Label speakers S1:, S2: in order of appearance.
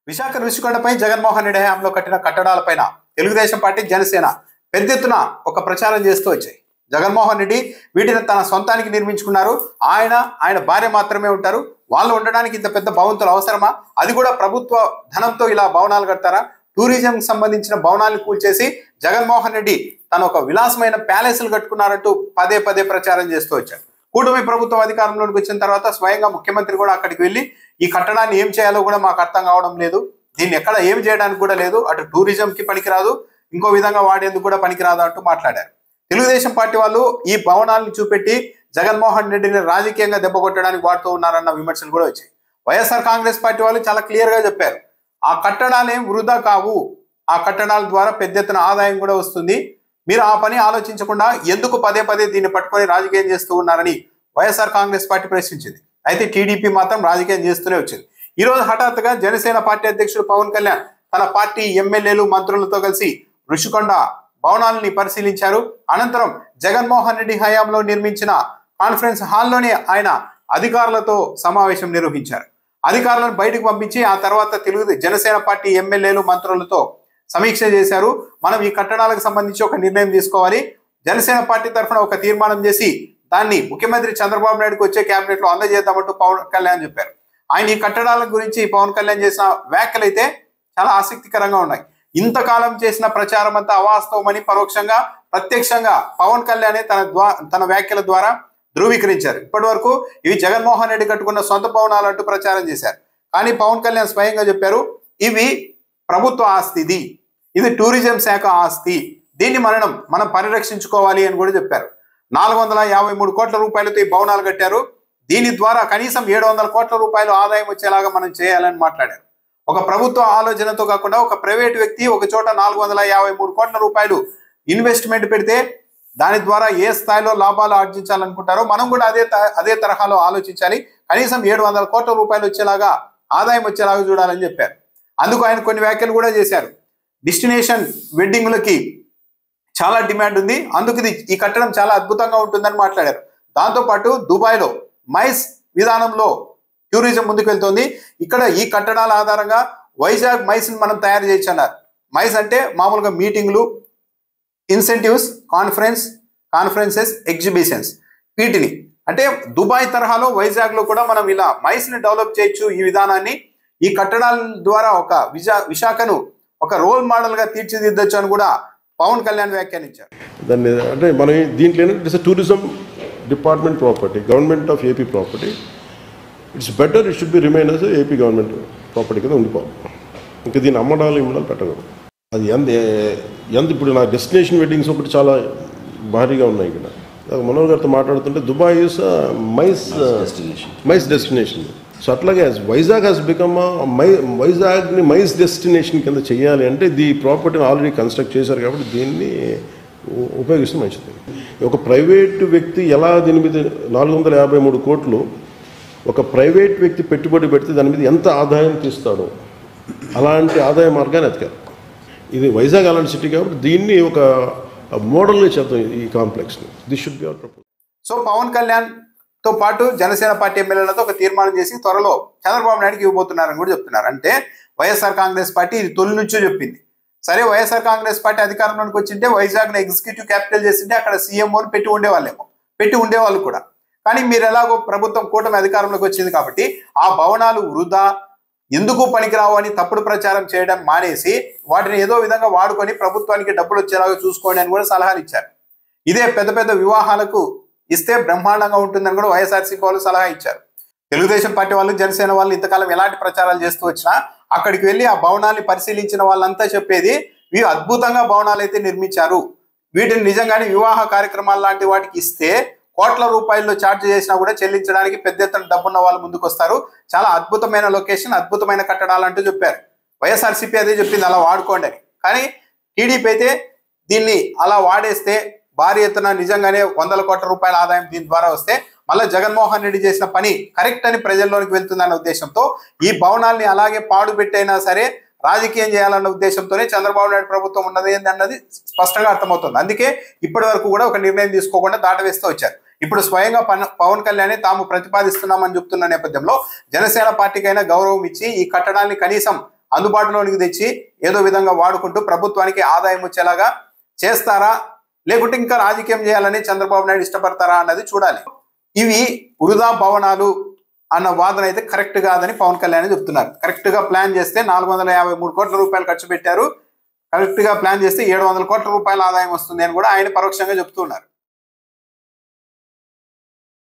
S1: విశాఖ రుషికొండపై జగన్మోహన్ రెడ్డి హయాంలో కట్టిన కట్టడాలపైన తెలుగుదేశం పార్టీ జనసేన పెద్ద ఎత్తున ఒక ప్రచారం చేస్తూ వచ్చాయి. జగన్మోహన్ రెడ్డి వీటిని తన సొంతానికి నిర్మించుకున్నారు. ఆయన భార్య మాత్రమే ఉంటారు. వాళ్ళు ఉండడానికి ఇంత పెద్ద భవంతులు అవసరమా? అది కూడా ప్రభుత్వ ధనంతో ఇలా భవనాలు కడతారా? టూరిజం సంబంధించిన భవనాలను కూల్చేసి జగన్మోహన్ రెడ్డి తన ఒక విలాసమైన ప్యాలెస్లు కట్టుకున్నారంటూ పదే పదే ప్రచారం చేస్తూ వచ్చారు. కూటమి ప్రభుత్వం అధికారంలోకి వచ్చిన తర్వాత స్వయంగా ముఖ్యమంత్రి కూడా అక్కడికి వెళ్ళి ఈ కట్టడాన్ని ఏం చేయాలో కూడా మాకు అర్థం కావడం లేదు, దీన్ని ఎక్కడ ఏం చేయడానికి కూడా లేదు, అటు టూరిజంకి పనికిరాదు, ఇంకో విధంగా వాడేందుకు కూడా పనికిరాదు అంటూ మాట్లాడారు. తెలుగుదేశం పార్టీ వాళ్ళు ఈ భవనాలను చూపెట్టి జగన్మోహన్ రెడ్డిని రాజకీయంగా దెబ్బ కొట్టడానికి వాడుతూ ఉన్నారన్న విమర్శలు కూడా వచ్చాయి. వైఎస్ఆర్ కాంగ్రెస్ పార్టీ వాళ్ళు చాలా క్లియర్ గా చెప్పారు, ఆ కట్టడాలు ఏం వృధా కావు, ఆ కట్టడాల ద్వారా పెద్ద ఎత్తున ఆదాయం కూడా వస్తుంది, మీరు ఆ పని ఆలోచించకుండా ఎందుకు పదే పదే దీన్ని పట్టుకొని రాజకీయం చేస్తూ ఉన్నారని వైఎస్ఆర్ కాంగ్రెస్ పార్టీ ప్రశ్నించింది. అయితే టీడీపీ మాత్రం రాజకీయం చేస్తూనే వచ్చింది. ఈ రోజు హఠాత్తుగా జనసేన పార్టీ అధ్యక్షుడు పవన్ కళ్యాణ్ తన పార్టీ ఎమ్మెల్యేలు మంత్రులతో కలిసి రుషికొండ భవనాలని పరిశీలించారు. అనంతరం జగన్మోహన్ రెడ్డి హయాంలో నిర్మించిన కాన్ఫరెన్స్ హాల్లోనే ఆయన అధికారులతో సమావేశం నిర్వహించారు. అధికారులను బయటకు పంపించి ఆ తర్వాత జనసేన పార్టీ ఎమ్మెల్యేలు మంత్రులతో సమీక్ష చేశారు. మనం ఈ కట్టడాలకు సంబంధించి ఒక నిర్ణయం తీసుకోవాలి, జనసేన పార్టీ తరఫున ఒక తీర్మానం చేసి దాన్ని ముఖ్యమంత్రి చంద్రబాబు నాయుడుకి వచ్చే కేబినెట్ లో అందజేద్దామంటూ పవన్ కళ్యాణ్ చెప్పారు. ఆయన ఈ కట్టడాల గురించి పవన్ కళ్యాణ్ చేసిన వ్యాఖ్యలు అయితే చాలా ఆసక్తికరంగా ఉన్నాయి. ఇంతకాలం చేసిన ప్రచారం అంతా అవాస్తవమని పరోక్షంగా ప్రత్యక్షంగా పవన్ కళ్యాణ్ తన వ్యాఖ్యల ద్వారా ధృవీకరించారు. ఇప్పటి వరకు ఇవి జగన్మోహన్ రెడ్డి కట్టుకున్న సొంత భవనాలు అంటూ ప్రచారం చేశారు. కానీ పవన్ కళ్యాణ్ స్వయంగా చెప్పారు, ఇవి ప్రభుత్వ ఆస్తి, ఇది టూరిజం శాఖ ఆస్తి, దీన్ని మనం పరిరక్షించుకోవాలి అని కూడా చెప్పారు. 453 కోట్ల రూపాయలతో ఈ భవనాలు కట్టారు, దీని ద్వారా కనీసం 700 కోట్ల రూపాయలు ఆదాయం వచ్చేలాగా మనం చేయాలని మాట్లాడారు. ఒక ప్రభుత్వ ఆలోచనతో కాకుండా ఒక ప్రైవేట్ వ్యక్తి ఒక చోట 453 కోట్ల రూపాయలు ఇన్వెస్ట్మెంట్ పెడితే దాని ద్వారా ఏ స్థాయిలో లాభాలు ఆర్జించాలనుకుంటారో మనం కూడా అదే తరహాలో ఆలోచించాలి, కనీసం 700 కోట్ల రూపాయలు వచ్చేలాగా ఆదాయం వచ్చేలాగా చూడాలని చెప్పారు. అందుకు ఆయన కొన్ని వ్యాఖ్యలు కూడా చేశారు. డెస్టినేషన్ వెడ్డింగ్లకి చాలా డిమాండ్ ఉంది, అందుకు ఈ కట్టడం చాలా అద్భుతంగా ఉంటుందని మాట్లాడారు. దాంతోపాటు దుబాయ్లో మైస్ విధానంలో టూరిజం ముందుకు వెళ్తుంది, ఇక్కడ ఈ కట్టడాల ఆధారంగా వైజాగ్ మైస్ని మనం తయారు చేయొచ్చు అన్నారు. మైస్ అంటే మామూలుగా మీటింగ్లు, ఇన్సెంటివ్స్, కాన్ఫరెన్సెస్, ఎగ్జిబిషన్స్, వీటిని అంటే దుబాయ్ తరహాలో వైజాగ్లో కూడా మనం ఇలా మైస్ని డెవలప్ చేయొచ్చు. ఈ విధానాన్ని ఈ కట్టడాల ద్వారా ఒక విశాఖను ఒక రోల్ మోడల్ గా తీర్చిదిద్దొచ్చు అని కూడా పవన్ కళ్యాణ్ వ్యాఖ్యానించారు.
S2: దాన్ని అంటే మనం దీంట్లో it's tourism department property, government of AP property, it's better it should be remain as AP government property కింద ఉండిపోవాలి. ఇంకా దీన్ని ఇమ్మడాలు పెట్టకూడదు. అది ఎంత ఇప్పుడు నా డెస్టినేషన్ వెడ్డింగ్స్ ఒకటి చాలా భారీగా ఉన్నాయి. ఇక్కడ మనోహర్ గారితో మాట్లాడుతుంటే Dubai is MICE destination. So అట్లాగే వైజాగ్ హాస్ బికమ్ వైజాగ్ని మైస్ డెస్టినేషన్ కింద చేయాలి అంటే ఈ ప్రాపర్టీని ఆల్రెడీ కన్స్ట్రక్ట్ చేశారు కాబట్టి దీన్ని ఉపయోగిస్తే మంచిది. ఒక ప్రైవేటు వ్యక్తి ఎలా దీని మీద 453 కోట్లు ఒక ప్రైవేట్ వ్యక్తి పెట్టుబడి పెడితే దాని మీద ఎంత ఆదాయం తీస్తాడో అలాంటి ఆదాయ మార్గాన్ని ఎతకారు. ఇది వైజాగ్ అలాంటి సిటీ కాబట్టి దీన్ని ఒక మోడల్గా చేద్దాం ఈ కాంప్లెక్స్ని. This should be our proposal.
S1: So Pawan Kalyan తో పాటు జనసేన పార్టీ ఎమ్మెల్యేలతో ఒక తీర్మానం చేసి త్వరలో చంద్రబాబు నాయుడుకి ఇవ్వబోతున్నారని కూడా చెప్తున్నారు. అంటే వైఎస్ఆర్ కాంగ్రెస్ పార్టీ ఇది తొలి నుంచో చెప్పింది. సరే, వైఎస్ఆర్ కాంగ్రెస్ పార్టీ అధికారంలోకి వచ్చింటే వైజాగ్ని ఎగ్జిక్యూటివ్ క్యాపిటల్ చేసింటే అక్కడ సీఎంఓని పెట్టి ఉండేవాళ్ళు కూడా. కానీ మీరు ఎలాగో ప్రభుత్వం కూటమి అధికారంలోకి వచ్చింది కాబట్టి ఆ భవనాలు వృధా, ఎందుకు పనికిరావు అని తప్పుడు ప్రచారం చేయడం మానేసి వాటిని ఏదో విధంగా వాడుకొని ప్రభుత్వానికి డబ్బులు వచ్చేలాగా చూసుకోండి అని కూడా సలహాలు ఇచ్చారు. ఇదే పెద్ద పెద్ద వివాహాలకు ఇస్తే బ్రహ్మాండంగా ఉంటుందని కూడా వైఎస్ఆర్సీపీ వాళ్ళు సలహా ఇచ్చారు. తెలుగుదేశం పార్టీ వాళ్ళు, జనసేన వాళ్ళు ఇంతకాలం ఎలాంటి ప్రచారాలు చేస్తూ వచ్చినా అక్కడికి వెళ్ళి ఆ భవనాన్ని పరిశీలించిన వాళ్ళంతా చెప్పేది వీరు అద్భుతంగా భవనాలు అయితే నిర్మించారు, వీటిని నిజంగానే వివాహ కార్యక్రమాలు లాంటి వాటికి ఇస్తే కోట్ల రూపాయల్లో ఛార్జ్ చేసినా కూడా చెల్లించడానికి పెద్ద ఎత్తున డబ్బున్న వాళ్ళు ముందుకు వస్తారు, చాలా అద్భుతమైన లొకేషన్, అద్భుతమైన కట్టడాలు అంటూ చెప్పారు. వైఎస్ఆర్సీపీ అదే చెప్పింది అలా వాడుకోండి అని. కానీ టీడీపీ అయితే దీన్ని అలా వాడేస్తే భారీ ఎత్తున నిజంగానే 100 కోట్ల రూపాయల ఆదాయం దీని ద్వారా వస్తే మళ్ళీ జగన్మోహన్ రెడ్డి చేసిన పని కరెక్ట్ అని ప్రజల్లోనికి వెళ్తుందన్న ఉద్దేశంతో ఈ భవనాల్ని అలాగే పాడుపెట్టైనా సరే రాజకీయం చేయాలన్న ఉద్దేశంతోనే చంద్రబాబు నాయుడు ప్రభుత్వం ఉన్నది అన్నది స్పష్టంగా అర్థమవుతుంది. అందుకే ఇప్పటి వరకు కూడా ఒక నిర్ణయం తీసుకోకుండా దాటవేస్తూ వచ్చారు. ఇప్పుడు స్వయంగా పవన్ కళ్యాణ్ తాము ప్రతిపాదిస్తున్నామని చెప్తున్న నేపథ్యంలో జనసేన పార్టీకైనా గౌరవం ఇచ్చి ఈ కట్టడాన్ని కనీసం అందుబాటులోనికి తెచ్చి ఏదో విధంగా వాడుకుంటూ ప్రభుత్వానికి ఆదాయం వచ్చేలాగా చేస్తారా, లేకుంటే ఇంకా రాజకీయం చేయాలని చంద్రబాబు నాయుడు ఇష్టపడతారా అన్నది చూడాలి. ఇవి వృధా భవనాలు అన్న వాదన అయితే కరెక్ట్ కాదని పవన్ కళ్యాణ్ చెప్తున్నారు. కరెక్ట్ గా ప్లాన్ చేస్తే 453 కోట్ల రూపాయలు ఖర్చు పెట్టారు, కరెక్ట్ గా ప్లాన్ చేస్తే 700 కోట్ల రూపాయల ఆదాయం వస్తుంది అని కూడా ఆయన పరోక్షంగా చెప్తున్నారు.